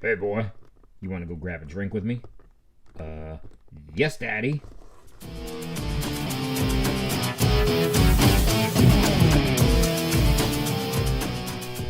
Hey boy, you want to go grab a drink with me? Yes, Daddy.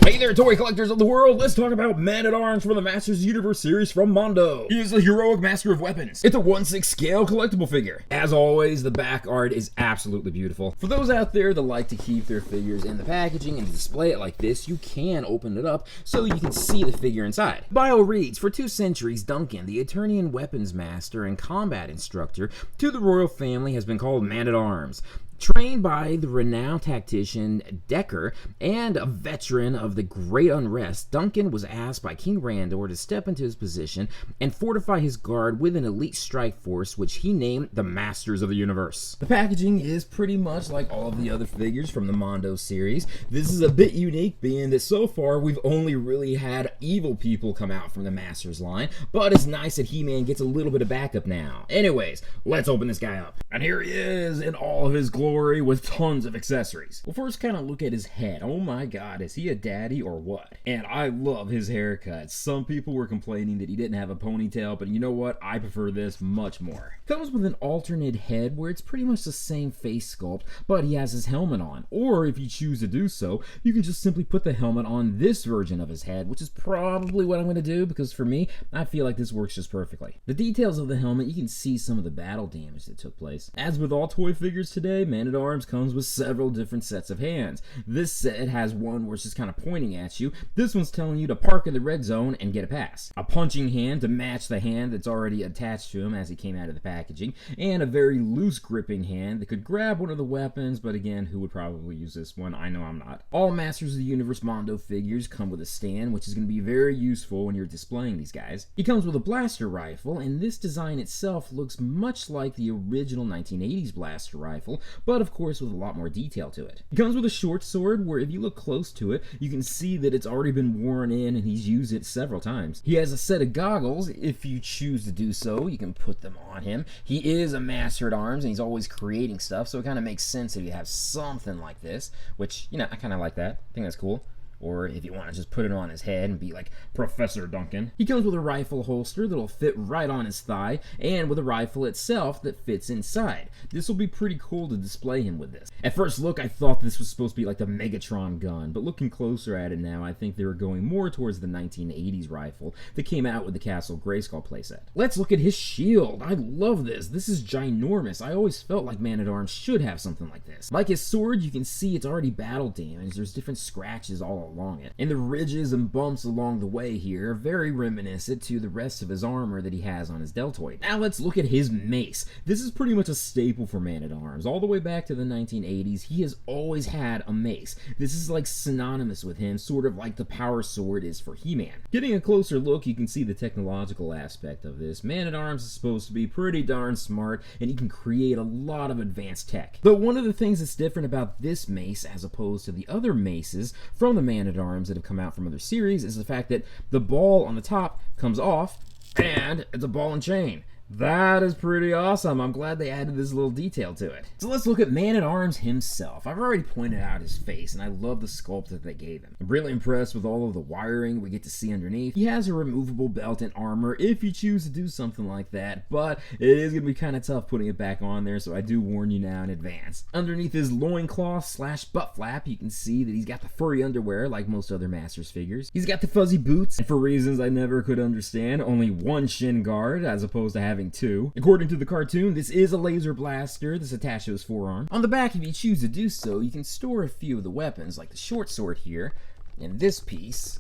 Hey there, toy collectors of the world! Let's talk about Man-at-Arms from the Masters of the Universe series from Mondo. He is a heroic master of weapons. It's a 1/6 scale collectible figure. As always, the back art is absolutely beautiful. For those out there that like to keep their figures in the packaging and display it like this, you can open it up so you can see the figure inside. Bio reads, for 2 centuries, Duncan, the Eternian weapons master and combat instructor to the royal family, has been called Man-at-Arms. Trained by the renowned tactician Decker and a veteran of the Great Unrest, Duncan was asked by King Randor to step into his position and fortify his guard with an elite strike force, which he named the Masters of the Universe. The packaging is pretty much like all of the other figures from the Mondo series. This is a bit unique, being that so far we've only really had evil people come out from the Masters line, but it's nice that He-Man gets a little bit of backup now. Anyways, let's open this guy up. And here he is in all of his glory, with tons of accessories. We'll first kind of look at his head. Oh my god, is he a daddy or what? And I love his haircut. Some people were complaining that he didn't have a ponytail, but you know what? I prefer this much more. Comes with an alternate head where it's pretty much the same face sculpt, but he has his helmet on. Or if you choose to do so, you can just simply put the helmet on this version of his head, which is probably what I'm going to do, because for me, I feel like this works just perfectly. The details of the helmet, you can see some of the battle damage that took place. As with all toy figures today, Man-at-Arms comes with several different sets of hands. This set has one where it's just kind of pointing at you. This one's telling you to park in the red zone and get a pass. A punching hand to match the hand that's already attached to him as he came out of the packaging, and a very loose gripping hand that could grab one of the weapons, but again, who would probably use this one? I know I'm not. All Masters of the Universe Mondo figures come with a stand, which is going to be very useful when you're displaying these guys. He comes with a blaster rifle, and this design itself looks much like the original 1980s blaster rifle, but of course with a lot more detail to it. It comes with a short sword where if you look close to it, you can see that it's already been worn in and he's used it several times. He has a set of goggles. If you choose to do so, you can put them on him. He is a master at arms and he's always creating stuff, so it kind of makes sense if you have something like this, which, you know, I kind of like that. I think that's cool. Or if you want to just put it on his head and be like Professor Duncan. He comes with a rifle holster that'll fit right on his thigh, and with a rifle itself that fits inside. This will be pretty cool to display him with this. At first look, I thought this was supposed to be like the Megatron gun, but looking closer at it now, I think they were going more towards the 1980s rifle that came out with the Castle Grayskull playset. Let's look at his shield. I love this. This is ginormous. I always felt like Man-at-Arms should have something like this. Like his sword, you can see it's already battle damaged. There's different scratches all along it. And the ridges and bumps along the way here are very reminiscent to the rest of his armor that he has on his deltoid. Now let's look at his mace. This is pretty much a staple for Man-at-Arms. All the way back to the 1980s, he has always had a mace. This is like synonymous with him, sort of like the power sword is for He-Man. Getting a closer look, you can see the technological aspect of this. Man-at-Arms is supposed to be pretty darn smart, and he can create a lot of advanced tech. But one of the things that's different about this mace as opposed to the other maces from the Man-at-Arms that have come out from other series is the fact that the ball on the top comes off and it's a ball and chain. That is pretty awesome. I'm glad they added this little detail to it. So let's look at Man-at-Arms himself. I've already pointed out his face, and I love the sculpt that they gave him. I'm really impressed with all of the wiring we get to see underneath. He has a removable belt and armor if you choose to do something like that, but it is going to be kind of tough putting it back on there, so I do warn you now in advance. Underneath his loincloth slash butt flap, you can see that he's got the furry underwear like most other Masters figures. He's got the fuzzy boots, and for reasons I never could understand, only one shin guard as opposed to having 2. According to the cartoon, this is a laser blaster that's attached to his forearm. On the back, if you choose to do so, you can store a few of the weapons, like the short sword here, and this piece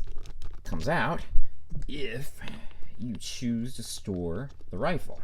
comes out if you choose to store the rifle.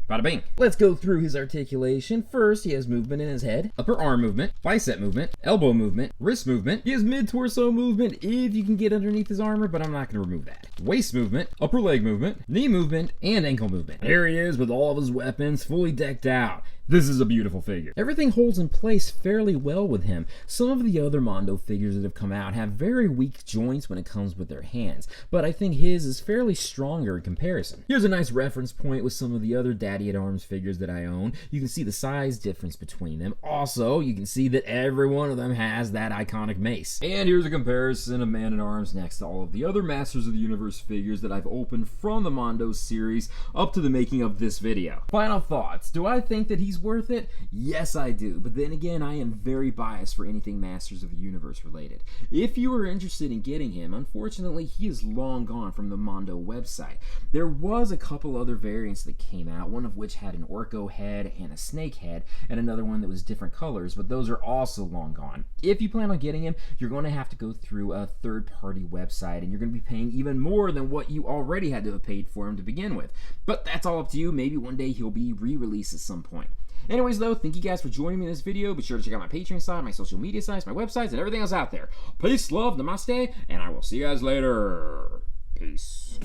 Bada bing. Let's go through his articulation. First, he has movement in his head, upper arm movement, bicep movement, elbow movement, wrist movement. He has mid-torso movement if you can get underneath his armor, but I'm not going to remove that. Waist movement, upper leg movement, knee movement, and ankle movement. Here he is with all of his weapons fully decked out. This is a beautiful figure. Everything holds in place fairly well with him. Some of the other Mondo figures that have come out have very weak joints when it comes with their hands, but I think his is fairly stronger in comparison. Here's a nice reference point with some of the other Daddy-at-Arms figures that I own. You can see the size difference between them. Also, you can see that every one of them has that iconic mace. And here's a comparison of Man-at-Arms next to all of the other Masters of the Universe figures that I've opened from the Mondo series up to the making of this video. Final thoughts. Do I think that he's worth it? Yes, I do. But then again, I am very biased for anything Masters of the Universe related. If you are interested in getting him, unfortunately, he is long gone from the Mondo website. There was a couple other variants that came out, one of which had an Orko head and a snake head, and another one that was different colors, but those are also long gone. If you plan on getting him, you're going to have to go through a third-party website, and you're going to be paying even more than what you already had to have paid for him to begin with. But that's all up to you. Maybe one day he'll be re-released at some point. Anyways, though, thank you guys for joining me in this video. Be sure to check out my Patreon site, my social media sites, my websites, and everything else out there. Peace, love, namaste, and I will see you guys later. Peace.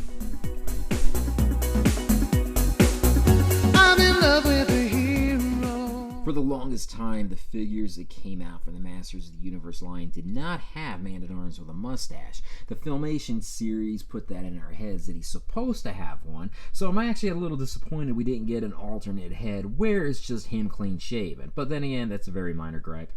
I'm in love with a hero. For the longest time, the figures that came out from the Masters of the Universe line did not have Man-at-Arms with a mustache. The Filmation series put that in our heads that he's supposed to have one, so I'm actually a little disappointed we didn't get an alternate head where it's just him clean shaven. But then again, that's a very minor gripe.